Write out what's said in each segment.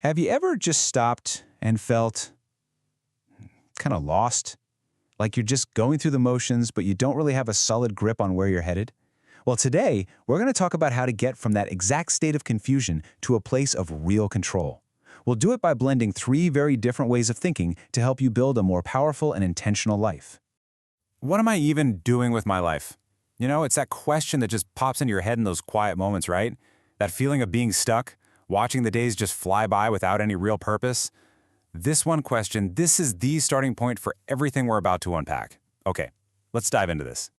Have you ever just stopped and felt kind of lost? Like you're just going through the motions, but you don't really have a solid grip on where you're headed? Well, today, we're going to talk about how to get from that exact state of confusion to a place of real control. We'll do it by blending three very different ways of thinking to help you build a more powerful and intentional life. What am I even doing with my life? You know, it's that question that just pops into your head in those quiet moments, right? That feeling of being stuck, watching the days just fly by without any real purpose. This one question, this is the starting point for everything we're about to unpack. Okay, let's dive into this.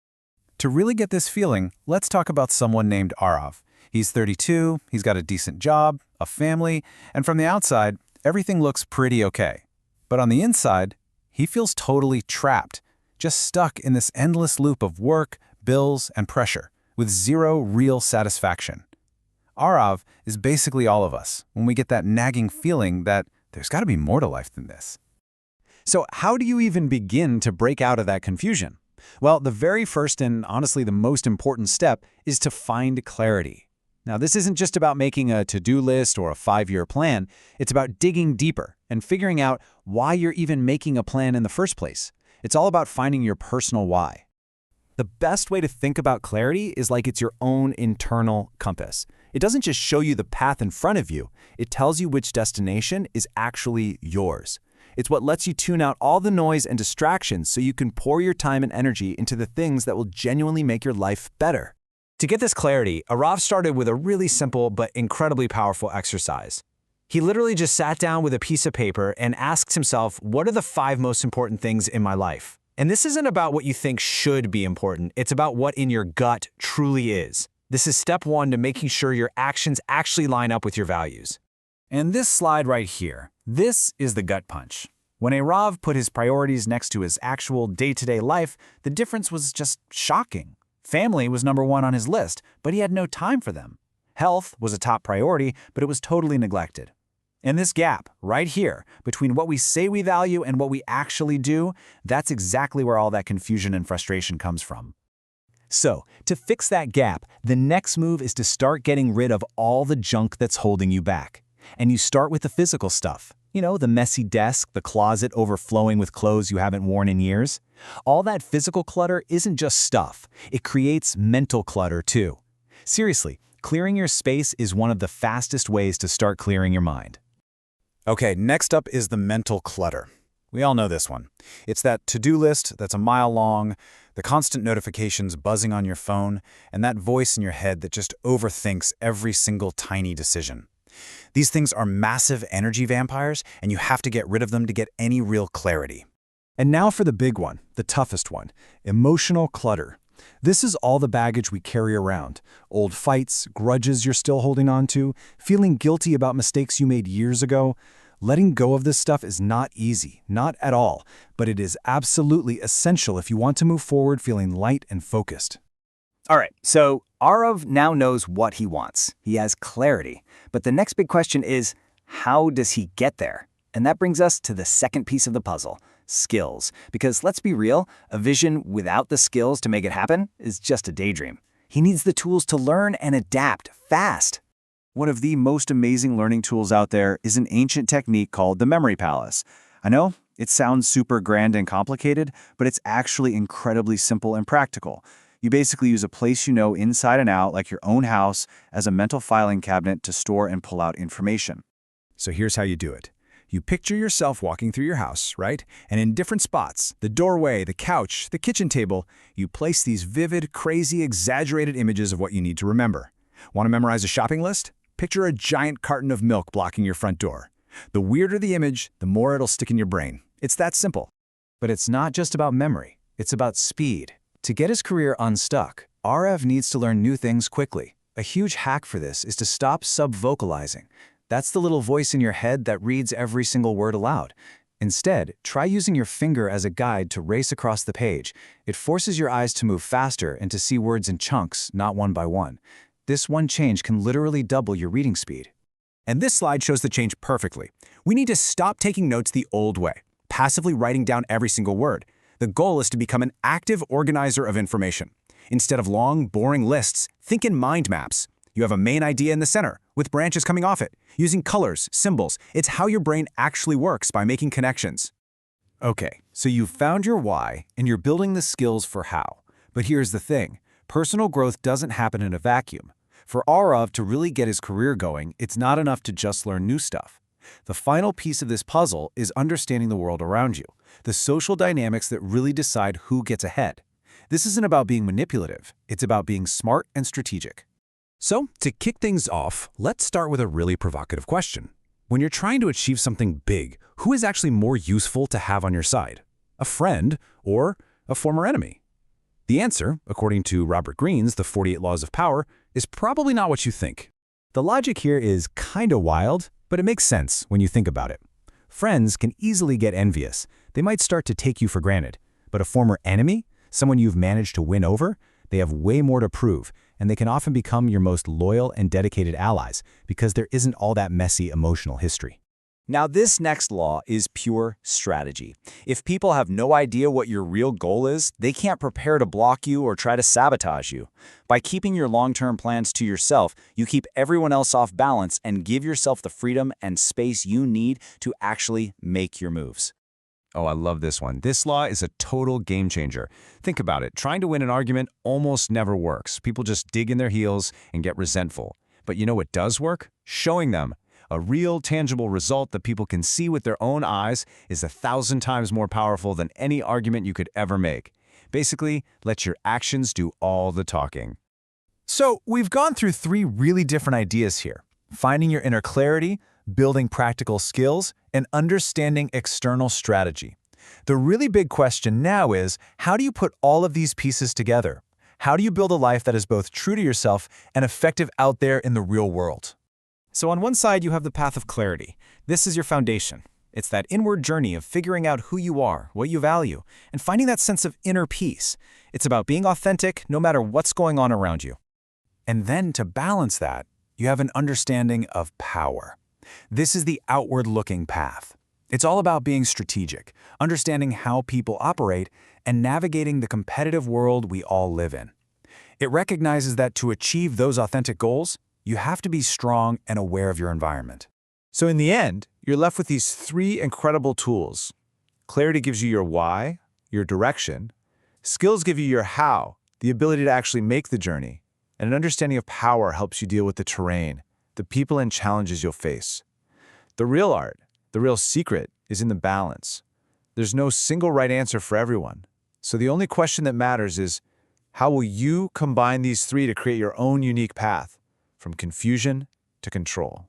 To really get this feeling, let's talk about someone named Arav. He's 32, he's got a decent job, a family, and from the outside, everything looks pretty okay. But on the inside, he feels totally trapped, just stuck in this endless loop of work, bills, and pressure, with zero real satisfaction. Arav is basically all of us when we get that nagging feeling that there's got to be more to life than this. So how do you even begin to break out of that confusion? Well, the very first and honestly the most important step is to find clarity. Now, this isn't just about making a to-do list or a 5-year plan. It's about digging deeper and figuring out why you're even making a plan in the first place. It's all about finding your personal why. The best way to think about clarity is like it's your own internal compass. It doesn't just show you the path in front of you, it tells you which destination is actually yours. It's what lets you tune out all the noise and distractions so you can pour your time and energy into the things that will genuinely make your life better. To get this clarity, Arav started with a really simple but incredibly powerful exercise. He literally just sat down with a piece of paper and asked himself, what are the 5 most important things in my life? And this isn't about what you think should be important, it's about what in your gut truly is. This is step 1 to making sure your actions actually line up with your values. And this slide right here, this is the gut punch. When Arav put his priorities next to his actual day-to-day life, the difference was just shocking. Family was number 1 on his list, but he had no time for them. Health was a top priority, but it was totally neglected. And this gap, right here, between what we say we value and what we actually do, that's exactly where all that confusion and frustration comes from. So, to fix that gap, the next move is to start getting rid of all the junk that's holding you back. And you start with the physical stuff. You know, the messy desk, the closet overflowing with clothes you haven't worn in years. All that physical clutter isn't just stuff. It creates mental clutter too. Seriously, clearing your space is one of the fastest ways to start clearing your mind. Okay, next up is the mental clutter. We all know this one. It's that to-do list that's a mile long, the constant notifications buzzing on your phone, and that voice in your head that just overthinks every single tiny decision. These things are massive energy vampires, and you have to get rid of them to get any real clarity. And now for the big one, the toughest one, emotional clutter. This is all the baggage we carry around. Old fights, grudges you're still holding on to, feeling guilty about mistakes you made years ago. Letting go of this stuff is not easy, not at all, but it is absolutely essential if you want to move forward feeling light and focused. All right, so Arav now knows what he wants. He has clarity. But the next big question is, how does he get there? And that brings us to the second piece of the puzzle, skills. Because let's be real, a vision without the skills to make it happen is just a daydream. He needs the tools to learn and adapt fast. One of the most amazing learning tools out there is an ancient technique called the Memory Palace. I know, it sounds super grand and complicated, but it's actually incredibly simple and practical. You basically use a place you know inside and out, like your own house, as a mental filing cabinet to store and pull out information. So here's how you do it. You picture yourself walking through your house, right? And in different spots, the doorway, the couch, the kitchen table, you place these vivid, crazy, exaggerated images of what you need to remember. Want to memorize a shopping list? Picture a giant carton of milk blocking your front door. The weirder the image, the more it'll stick in your brain. It's that simple. But it's not just about memory. It's about speed. To get his career unstuck, Arav needs to learn new things quickly. A huge hack for this is to stop sub-vocalizing. That's the little voice in your head that reads every single word aloud. Instead, try using your finger as a guide to race across the page. It forces your eyes to move faster and to see words in chunks, not one by one. This one change can literally double your reading speed. And this slide shows the change perfectly. We need to stop taking notes the old way, passively writing down every single word. The goal is to become an active organizer of information. Instead of long, boring lists, think in mind maps. You have a main idea in the center, with branches coming off it, using colors, symbols. It's how your brain actually works by making connections. Okay, so you've found your why, and you're building the skills for how. But here's the thing. Personal growth doesn't happen in a vacuum. For Arav to really get his career going, it's not enough to just learn new stuff. The final piece of this puzzle is understanding the world around you, the social dynamics that really decide who gets ahead. This isn't about being manipulative. It's about being smart and strategic. So, to kick things off, let's start with a really provocative question. When you're trying to achieve something big, who is actually more useful to have on your side? A friend or a former enemy? The answer, according to Robert Greene's The 48 Laws of Power, is probably not what you think. The logic here is kinda wild, but it makes sense when you think about it. Friends can easily get envious. They might start to take you for granted. But a former enemy, someone you've managed to win over, they have way more to prove, and they can often become your most loyal and dedicated allies because there isn't all that messy emotional history. Now, this next law is pure strategy. If people have no idea what your real goal is, they can't prepare to block you or try to sabotage you. By keeping your long-term plans to yourself, you keep everyone else off balance and give yourself the freedom and space you need to actually make your moves. Oh, I love this one. This law is a total game changer. Think about it. Trying to win an argument almost never works. People just dig in their heels and get resentful. But you know what does work? Showing them. A real, tangible result that people can see with their own eyes is 1,000 times more powerful than any argument you could ever make. Basically, let your actions do all the talking. So, we've gone through 3 really different ideas here. Finding your inner clarity, building practical skills, and understanding external strategy. The really big question now is, how do you put all of these pieces together? How do you build a life that is both true to yourself and effective out there in the real world? So on one side, you have the path of clarity. This is your foundation. It's that inward journey of figuring out who you are, what you value, and finding that sense of inner peace. It's about being authentic no matter what's going on around you. And then to balance that, you have an understanding of power. This is the outward-looking path. It's all about being strategic, understanding how people operate, and navigating the competitive world we all live in. It recognizes that to achieve those authentic goals, you have to be strong and aware of your environment. So in the end, you're left with these 3 incredible tools. Clarity gives you your why, your direction. Skills give you your how, the ability to actually make the journey. And an understanding of power helps you deal with the terrain, the people and challenges you'll face. The real art, the real secret, is in the balance. There's no single right answer for everyone. So the only question that matters is, how will you combine these 3 to create your own unique path, from confusion to control?